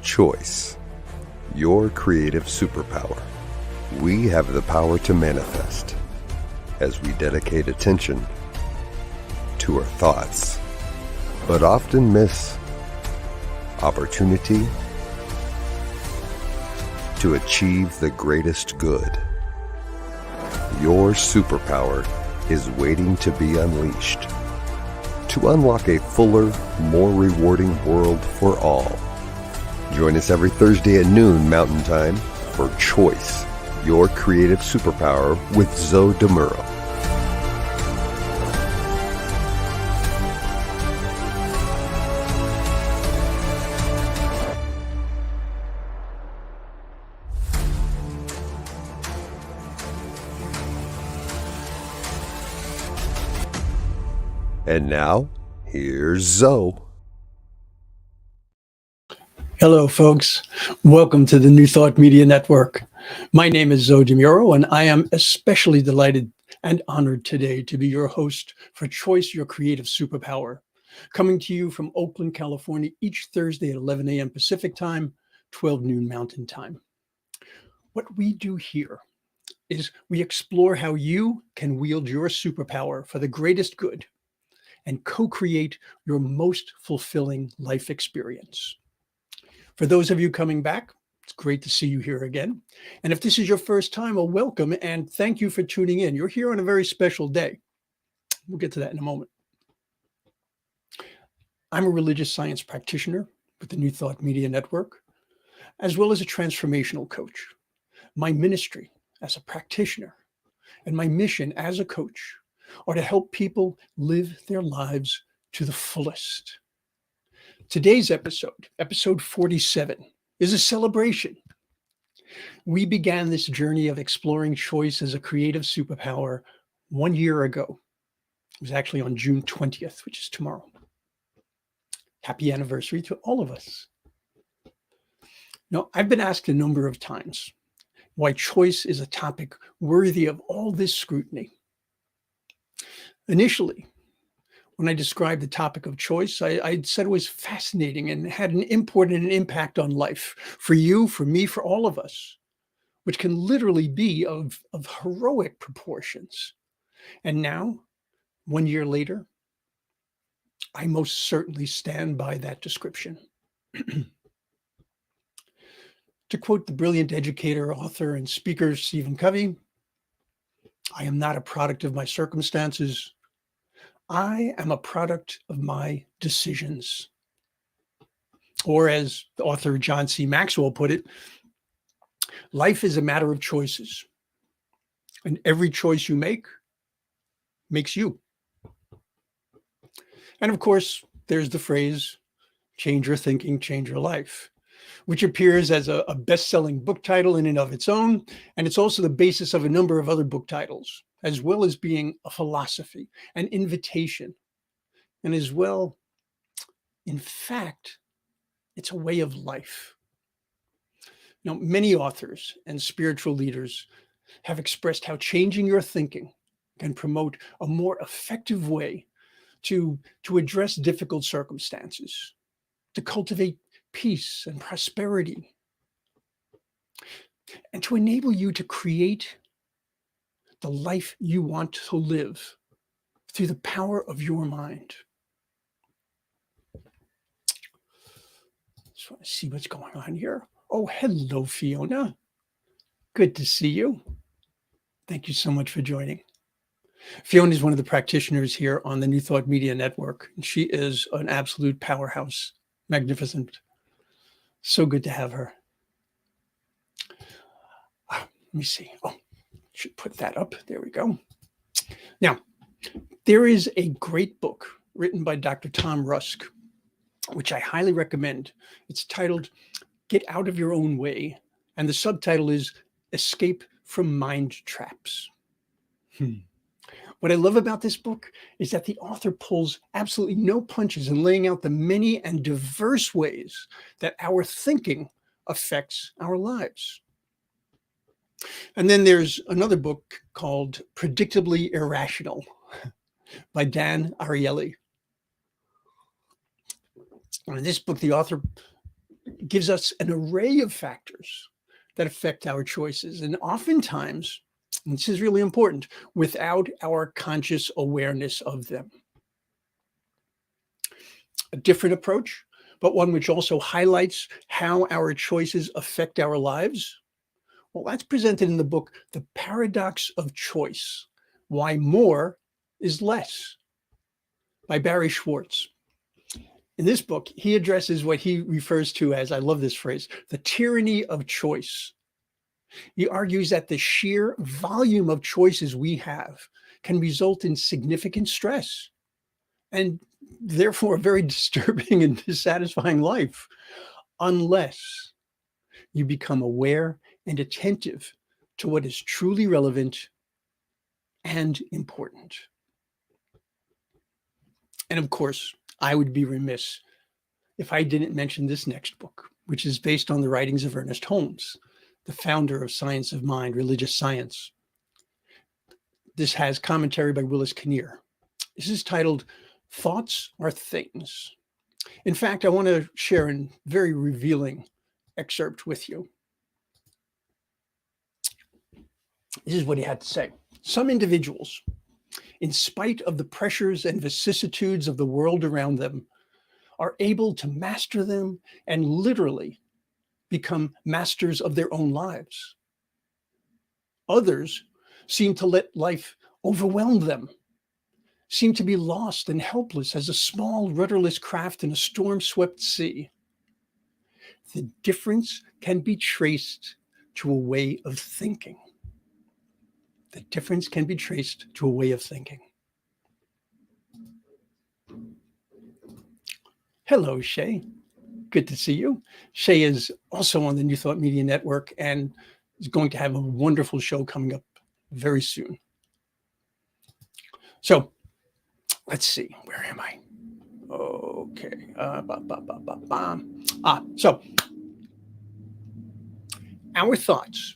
Choice, your creative superpower. We have the power to manifest as we dedicate attention to our thoughts, but often miss opportunity to achieve the greatest good. Your superpower is waiting to be unleashed to unlock a fuller, more rewarding world for all. Join us every Thursday at noon Mountain Time for Choice, your creative superpower with Zoe Muro. And now, here's Zoe. Hello, folks. Welcome to the New Thought Media Network. My name is Zoe Muro, and I am especially delighted and honored today to be your host for Choice, Your Creative Superpower, coming to you from Oakland, California, each Thursday at 11 a.m. Pacific Time, 12 noon Mountain Time. What we do here is we explore how you can wield your superpower for the greatest good and co-create your most fulfilling life experience. For those of you coming back, it's great to see you here again. And if this is your first time, well, welcome and thank you for tuning in. You're here on a very special day. We'll get to that in a moment. I'm a religious science practitioner with the New Thought Media Network, as well as a transformational coach. My ministry as a practitioner and my mission as a coach are to help people live their lives to the fullest. Today's episode 47, is a celebration. We began this journey of exploring choice as a creative superpower 1 year ago. It was actually on June 20th, which is tomorrow. Happy anniversary to all of us. Now, I've been asked a number of times why choice is a topic worthy of all this scrutiny. Initially, when I described the topic of choice, I said it was fascinating and had an import and an impact on life for you, for me, for all of us, which can literally be of heroic proportions. And now, 1 year later, I most certainly stand by that description. To quote the brilliant educator, author, and speaker Stephen Covey, I am not a product of my circumstances. I am a product of my decisions. Or as the author John C. Maxwell put it, life is a matter of choices. And every choice you make makes you. And of course, there's the phrase, change your thinking, change your life, which appears as a best-selling book title in and of its own. And it's also the basis of a number of other book titles, as well as being a philosophy, an invitation, and as well, in fact, it's a way of life. Now, many authors and spiritual leaders have expressed how changing your thinking can promote a more effective way to address difficult circumstances, to cultivate peace and prosperity, and to enable you to create the life you want to live through the power of your mind. Just want to see what's going on here. Oh, hello, Fiona. Good to see you. Thank you so much for joining. Fiona is one of the practitioners here on the New Thought Media Network, and she is an absolute powerhouse. Magnificent. So good to have her. Let me see. Oh, should put that up. There we go. Now, there is a great book written by Dr. Tom Rusk, which I highly recommend. It's titled Get Out of Your Own Way, and the subtitle is Escape from Mind Traps. What I love about this book is that the author pulls absolutely no punches in laying out the many and diverse ways that our thinking affects our lives. And then there's another book called Predictably Irrational by Dan Ariely. In this book, the author gives us an array of factors that affect our choices. And oftentimes, and this is really important, without our conscious awareness of them. A different approach, but one which also highlights how our choices affect our lives. Well, that's presented in the book, The Paradox of Choice: Why More is Less, by Barry Schwartz. In this book, he addresses what he refers to as, I love this phrase, the tyranny of choice. He argues that the sheer volume of choices we have can result in significant stress and therefore a very disturbing and dissatisfying life, unless you become aware and attentive to what is truly relevant and important. And of course, I would be remiss if I didn't mention this next book, which is based on the writings of Ernest Holmes, the founder of Science of Mind, Religious Science. This has commentary by Willis Kinnear. This is titled Thoughts Are Things. In fact, I want to share a very revealing excerpt with you. This is what he had to say. Some individuals, in spite of the pressures and vicissitudes of the world around them, are able to master them and literally become masters of their own lives. Others seem to let life overwhelm them, seem to be lost and helpless as a small rudderless craft in a storm-swept sea. The difference can be traced to a way of thinking. The difference can be traced to a way of thinking. Hello, Shay. Good to see you. Shay is also on the New Thought Media Network and is going to have a wonderful show coming up very soon. So let's see, where am I? Okay. So our thoughts,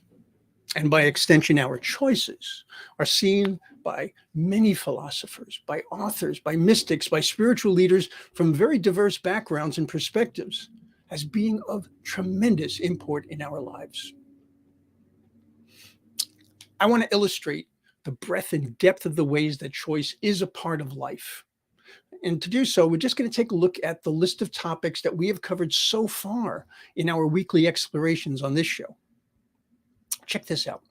and by extension, our choices, are seen by many philosophers, by authors, by mystics, by spiritual leaders from very diverse backgrounds and perspectives as being of tremendous import in our lives. I want to illustrate the breadth and depth of the ways that choice is a part of life. And to do so, we're just going to take a look at the list of topics that we have covered so far in our weekly explorations on this show. Check this out.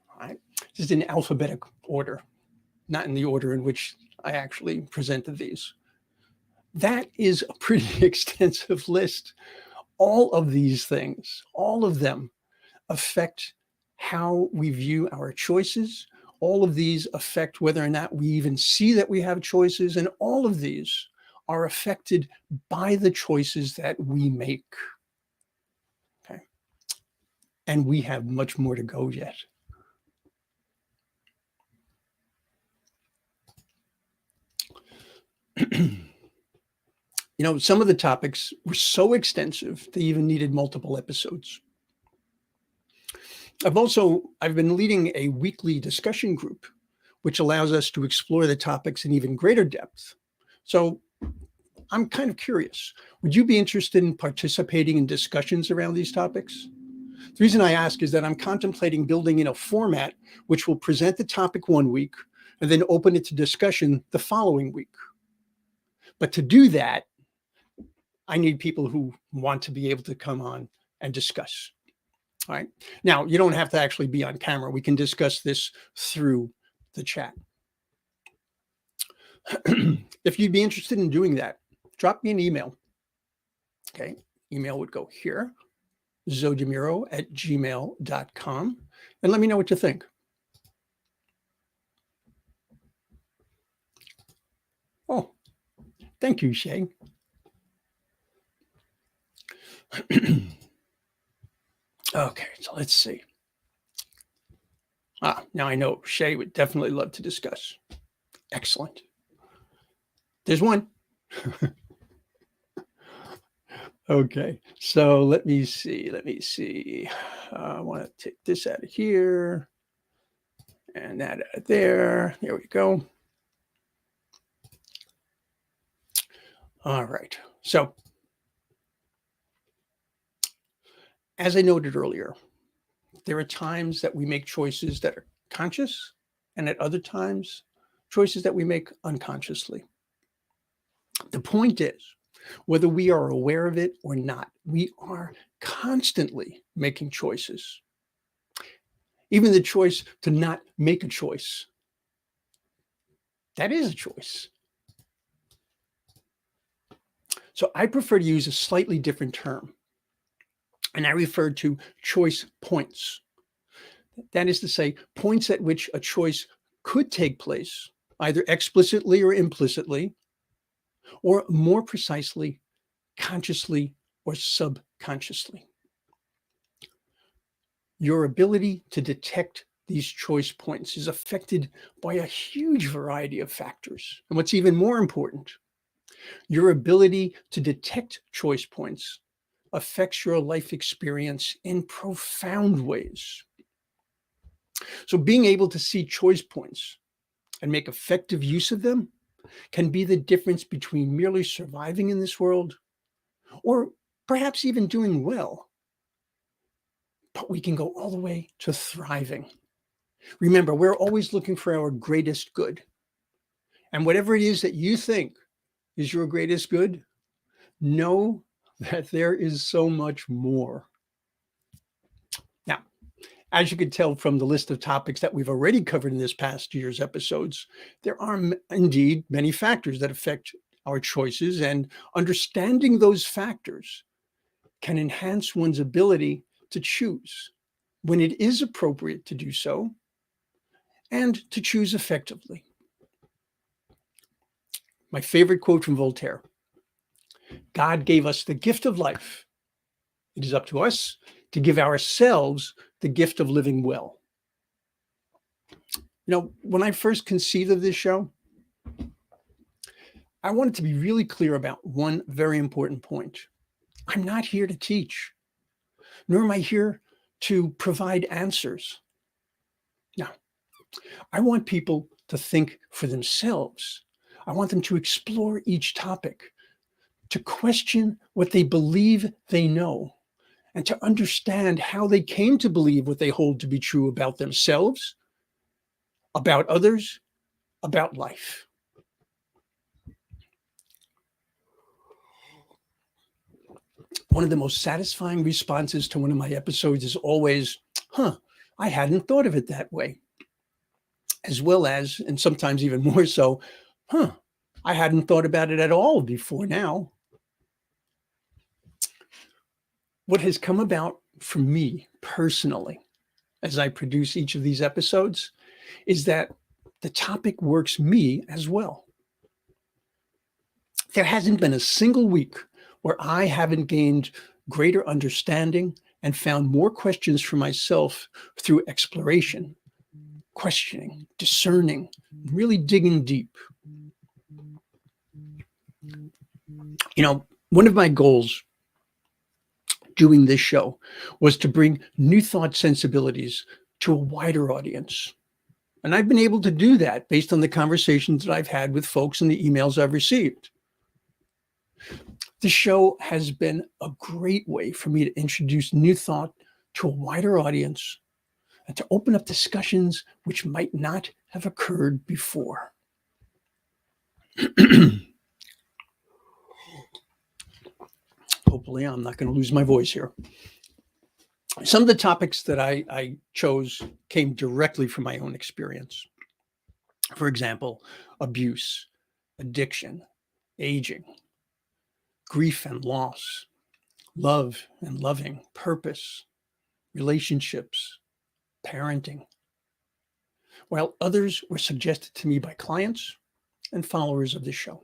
All right. This is in alphabetic order, not in the order in which I actually presented these. That is a pretty extensive list. All of these things, all of them, affect how we view our choices. All of these affect whether or not we even see that we have choices, and all of these are affected by the choices that we make. Okay. And we have much more to go yet. You know, some of the topics were so extensive, they even needed multiple episodes. I've been leading a weekly discussion group, which allows us to explore the topics in even greater depth. So I'm kind of curious, would you be interested in participating in discussions around these topics? The reason I ask is that I'm contemplating building in a format which will present the topic one week and then open it to discussion the following week. But to do that, I need people who want to be able to come on and discuss. All right. Now, you don't have to actually be on camera. We can discuss this through the chat. If you'd be interested in doing that, drop me an email. Okay. Email would go here, zodimuro@gmail.com, and let me know what you think. Oh, thank you, Shay. Okay, so let's see. Now I know Shay would definitely love to discuss. Excellent. There's one. Okay, so let me see. I want to take this out of here and that out of there. There we go. All right. So, as I noted earlier, there are times that we make choices that are conscious, and at other times, choices that we make unconsciously. The point is, whether we are aware of it or not, we are constantly making choices. Even the choice to not make a choice, that is a choice. So I prefer to use a slightly different term, and I refer to choice points. That is to say, points at which a choice could take place, either explicitly or implicitly, or more precisely, consciously or subconsciously. Your ability to detect these choice points is affected by a huge variety of factors. And what's even more important, your ability to detect choice points affects your life experience in profound ways. So, being able to see choice points and make effective use of them can be the difference between merely surviving in this world or perhaps even doing well. But we can go all the way to thriving. Remember, we're always looking for our greatest good. And whatever it is that you think is your greatest good, know that there is so much more. Now, as you can tell from the list of topics that we've already covered in this past year's episodes, there are indeed many factors that affect our choices, and understanding those factors can enhance one's ability to choose when it is appropriate to do so and to choose effectively. My favorite quote from Voltaire: God gave us the gift of life. It is up to us to give ourselves the gift of living well. When I first conceived of this show, I wanted to be really clear about one very important point. I'm not here to teach, nor am I here to provide answers. No, I want people to think for themselves. I want them to explore each topic, to question what they believe they know, and to understand how they came to believe what they hold to be true about themselves, about others, about life. One of the most satisfying responses to one of my episodes is always, I hadn't thought of it that way. As well as, and sometimes even more so, I hadn't thought about it at all before now. What has come about for me personally as I produce each of these episodes is that the topic works me as well. There hasn't been a single week where I haven't gained greater understanding and found more questions for myself through exploration, questioning, discerning, really digging deep. One of my goals doing this show was to bring new thought sensibilities to a wider audience. And I've been able to do that based on the conversations that I've had with folks and the emails I've received. The show has been a great way for me to introduce new thought to a wider audience and to open up discussions which might not have occurred before. Hopefully, I'm not going to lose my voice here. Some of the topics that I chose came directly from my own experience. For example, abuse, addiction, aging, grief and loss, love and loving, purpose, relationships, parenting, while others were suggested to me by clients and followers of the show.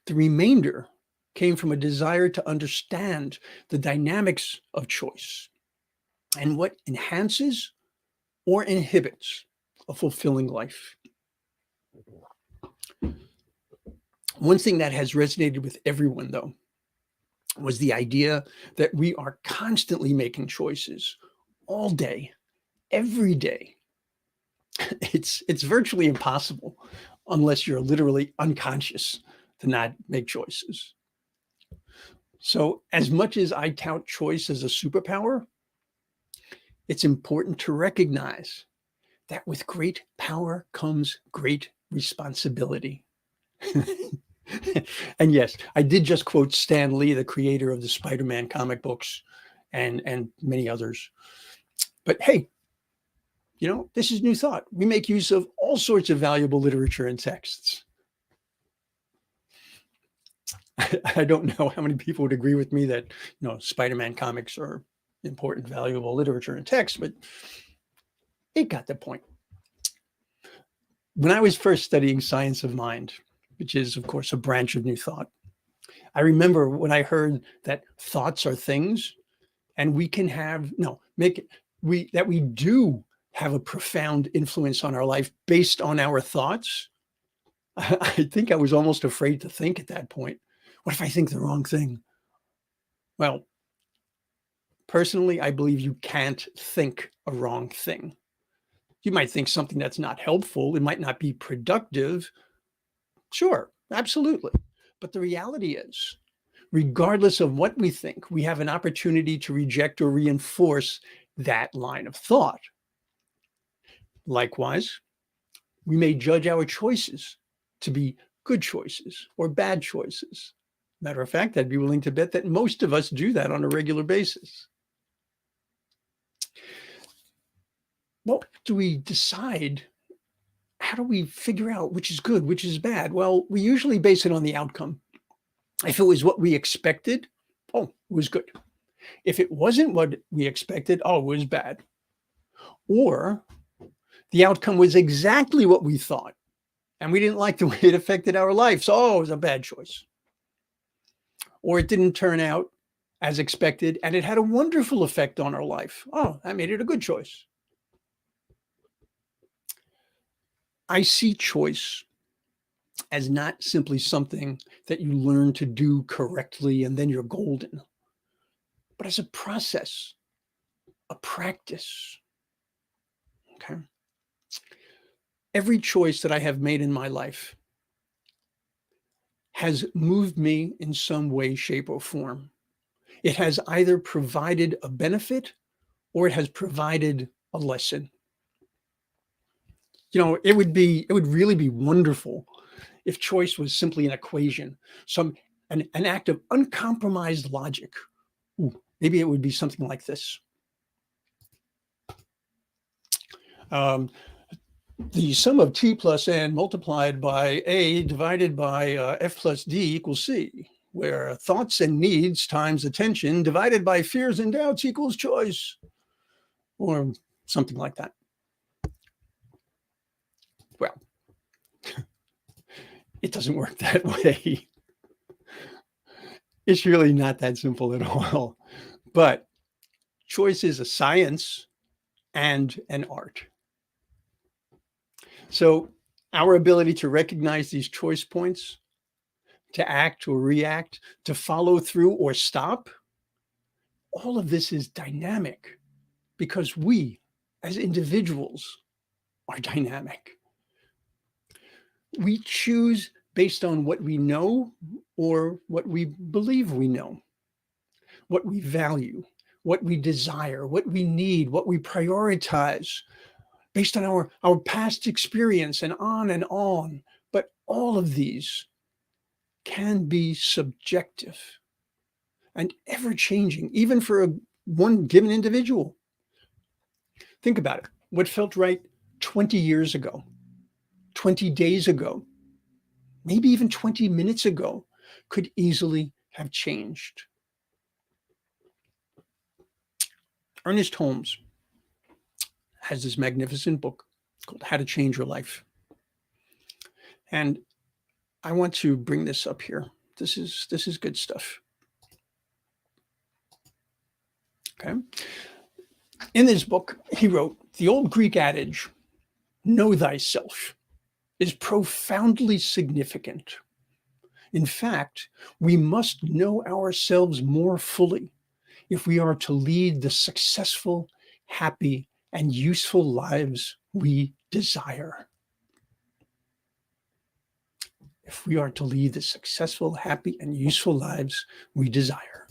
The remainder came from a desire to understand the dynamics of choice and what enhances or inhibits a fulfilling life. One thing that has resonated with everyone, though, was the idea that we are constantly making choices all day, every day. It's virtually impossible, unless you're literally unconscious, to not make choices. So as much as I tout choice as a superpower, it's important to recognize that with great power comes great responsibility. And yes, I did just quote Stan Lee, the creator of the Spider-Man comic books and many others. But hey, this is New Thought. We make use of all sorts of valuable literature and texts. I don't know how many people would agree with me that, Spider-Man comics are important, valuable literature and text, but it got the point. When I was first studying science of mind, which is, of course, a branch of New Thought, I remember when I heard that thoughts are things and we can have, that we do have a profound influence on our life based on our thoughts. I think I was almost afraid to think at that point. What if I think the wrong thing? Well, personally, I believe you can't think a wrong thing. You might think something that's not helpful. It might not be productive. Sure, absolutely. But the reality is, regardless of what we think, we have an opportunity to reject or reinforce that line of thought. Likewise, we may judge our choices to be good choices or bad choices. Matter of fact, I'd be willing to bet that most of us do that on a regular basis. What do we decide? How do we figure out which is good, which is bad? Well, we usually base it on the outcome. If it was what we expected, it was good. If it wasn't what we expected, it was bad. Or the outcome was exactly what we thought, and we didn't like the way it affected our life, so it was a bad choice. Or it didn't turn out as expected, and it had a wonderful effect on our life. That made it a good choice. I see choice as not simply something that you learn to do correctly and then you're golden, but as a process, a practice. Okay. Every choice that I have made in my life has moved me in some way, shape, or form. It has either provided a benefit or it has provided a lesson. It would really be wonderful if choice was simply an equation, an act of uncompromised logic. Maybe it would be something like this. The sum of t plus n multiplied by a divided by f plus d equals c, where thoughts and needs times attention divided by fears and doubts equals choice, or something like that. Well, it doesn't work that way. It's really not that simple at all. But choice is a science and an art. So our ability to recognize these choice points, to act or react, to follow through or stop, all of this is dynamic because we as individuals are dynamic. We choose based on what we know or what we believe we know, what we value, what we desire, what we need, what we prioritize, based on our past experience and on. But all of these can be subjective and ever-changing, even for one given individual. Think about it. What felt right 20 years ago, 20 days ago, maybe even 20 minutes ago, could easily have changed. Ernest Holmes has this magnificent book called How to Change Your Life. And I want to bring this up here. This is good stuff. Okay. In this book, he wrote, the old Greek adage, know thyself, is profoundly significant. In fact, we must know ourselves more fully if we are to lead the successful, happy, and useful lives we desire. if we are to lead the successful, happy, and useful lives we desire.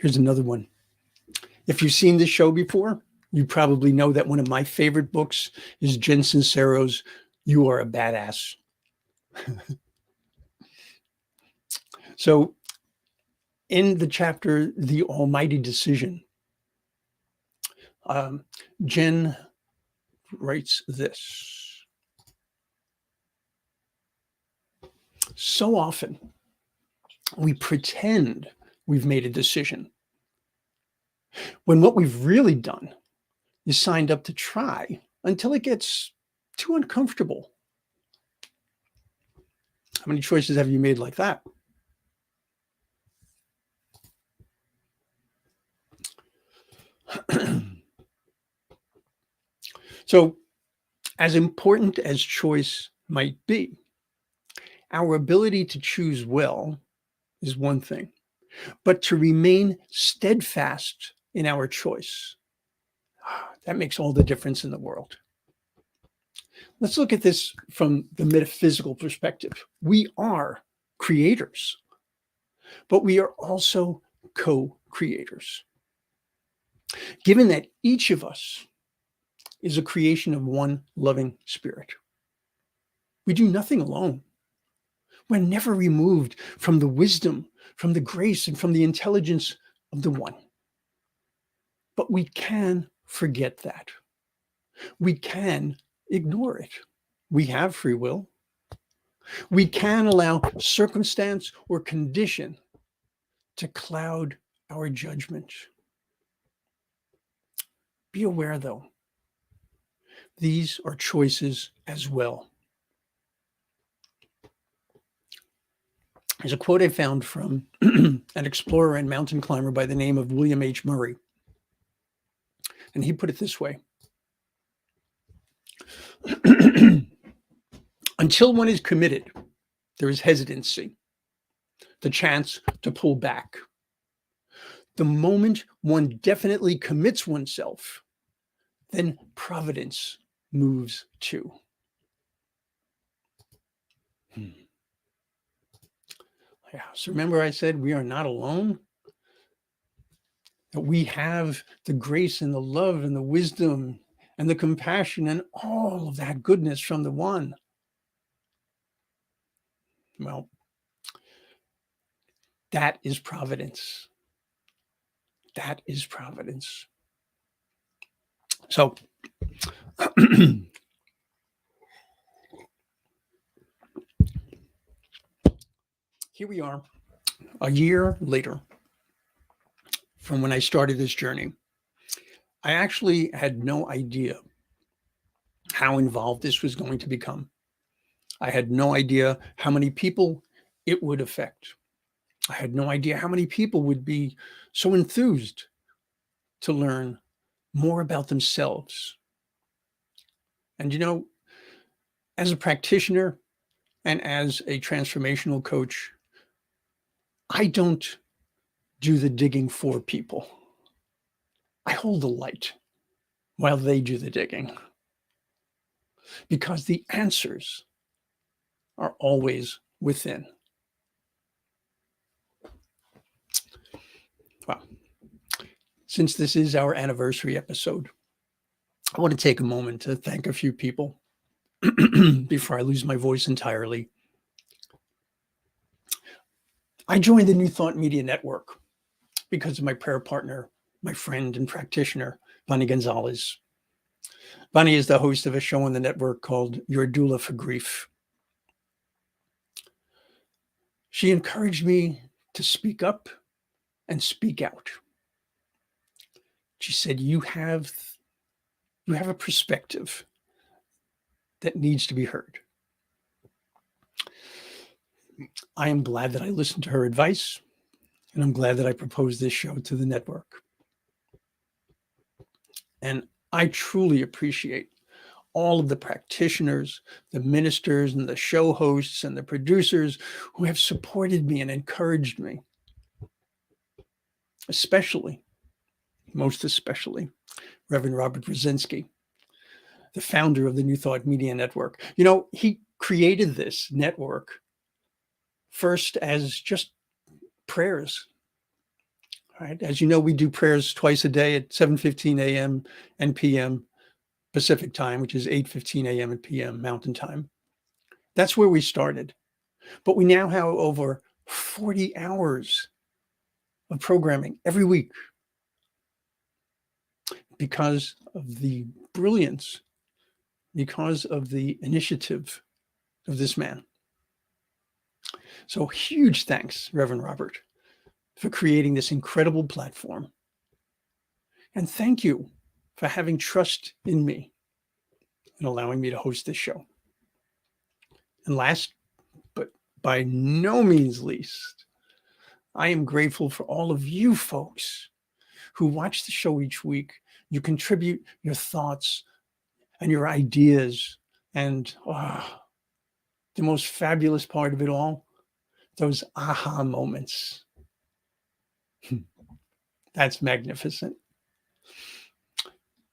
Here's another one. If you've seen this show before, you probably know that one of my favorite books is Jen Sincero's You Are a Badass. So in the chapter, The Almighty Decision, Jen writes this. So often we pretend we've made a decision when what we've really done is signed up to try until it gets too uncomfortable. How many choices have you made like that? So, as important as choice might be, our ability to choose well is one thing, but to remain steadfast in our choice, that makes all the difference in the world. Let's look at this from the metaphysical perspective. We are creators, but we are also co-creators. Given that each of us is a creation of one loving spirit, we do nothing alone. We're never removed from the wisdom, from the grace, and from the intelligence of the one. But we can forget that. We can ignore it. We have free will. We can allow circumstance or condition to cloud our judgment. Be aware, though, these are choices as well. There's a quote I found from an explorer and mountain climber by the name of William H. Murray. And he put it this way. Until one is committed, there is hesitancy, the chance to pull back. The moment one definitely commits oneself, then providence moves too. Yeah, so remember I said we are not alone? That we have the grace and the love and the wisdom and the compassion and all of that goodness from the one. Well, that is providence. That is providence. So, here we are, a year later from when I started this journey. I actually had no idea how involved this was going to become. I had no idea how many people it would affect. I had no idea how many people would be so enthused to learn more about themselves. And you know, as a practitioner and as a transformational coach, I don't do the digging for people. I hold the light while they do the digging, because the answers are always within. Well, since this is our anniversary episode, I want to take a moment to thank a few people before I lose my voice entirely. I joined the New Thought Media Network because of my prayer partner, my friend and practitioner, Bonnie Gonzalez. Bonnie is the host of a show on the network called Your Doula for Grief. She encouraged me to speak up and speak out. She said, you have a perspective that needs to be heard. I am glad that I listened to her advice, and I'm glad that I proposed this show to the network. And I truly appreciate all of the practitioners, the ministers, and the show hosts, and the producers who have supported me and encouraged me, especially most especially Reverend Robert Brzezinski, the founder of the New Thought Media Network. You know, he created this network first as just prayers, right? As you know, we do prayers twice a day at 7:15 a.m. and p.m. Pacific time, which is 8:15 a.m. and p.m. Mountain time. That's where we started. But we now have over 40 hours of programming every week because of the brilliance, because of the initiative of this man. So huge thanks, Reverend Robert, for creating this incredible platform. And thank you for having trust in me and allowing me to host this show. And last, but by no means least, I am grateful for all of you folks who watch the show each week. You contribute your thoughts and your ideas. And the most fabulous part of it all, those aha moments. That's magnificent.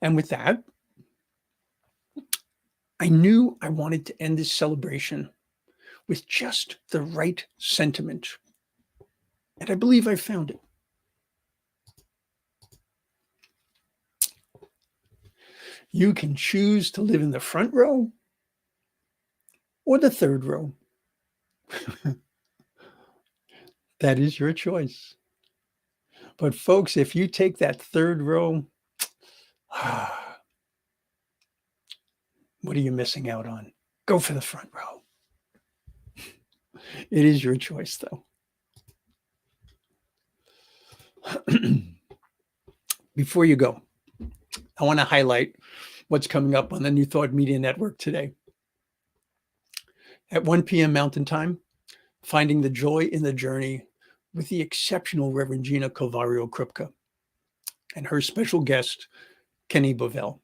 And with that, I knew I wanted to end this celebration with just the right sentiment. And I believe I found it. You can choose to live in the front row or the third row. That is your choice. But folks, if you take that third row, what are you missing out on? Go for the front row. It is your choice, though. Before you go, I want to highlight what's coming up on the New Thought Media Network today. At 1 p.m. Mountain Time, Finding the Joy in the Journey with the exceptional Reverend Gina Calvario-Krupka and her special guest, Kenny Bovell.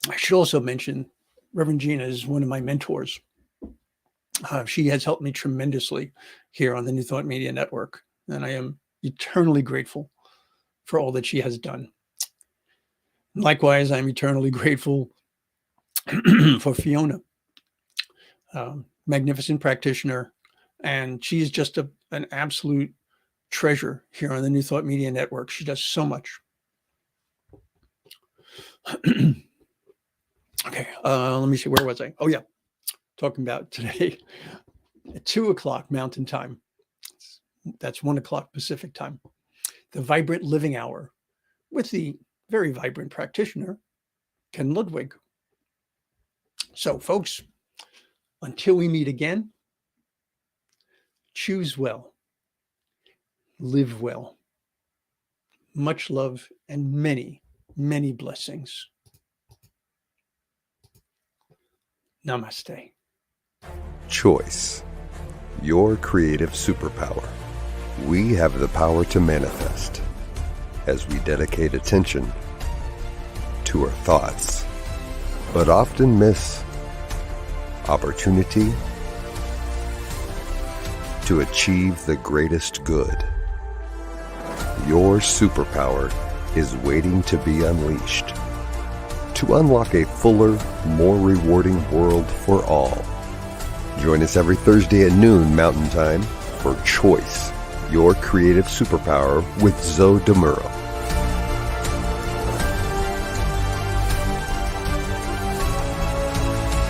I should also mention Reverend Gina is one of my mentors. She has helped me tremendously here on the New Thought Media Network, and I am eternally grateful for all that she has done. Likewise, I'm eternally grateful for Fiona, magnificent practitioner, and she is just an absolute treasure here on the New Thought Media Network. She does so much. Okay, let me see, where was I? Oh yeah, talking about today at 2:00 Mountain Time. That's 1:00 Pacific time. The Vibrant Living Hour with the very vibrant practitioner, Ken Ludwig. So folks, until we meet again, choose well, live well. Much love and many, many blessings. Namaste. Choice, your creative superpower. We have the power to manifest as we dedicate attention to our thoughts, but often miss opportunity to achieve the greatest good. Your superpower is waiting to be unleashed to unlock a fuller, more rewarding world for all. Join us every Thursday at noon Mountain Time for Choice, your creative superpower with Zo Muro.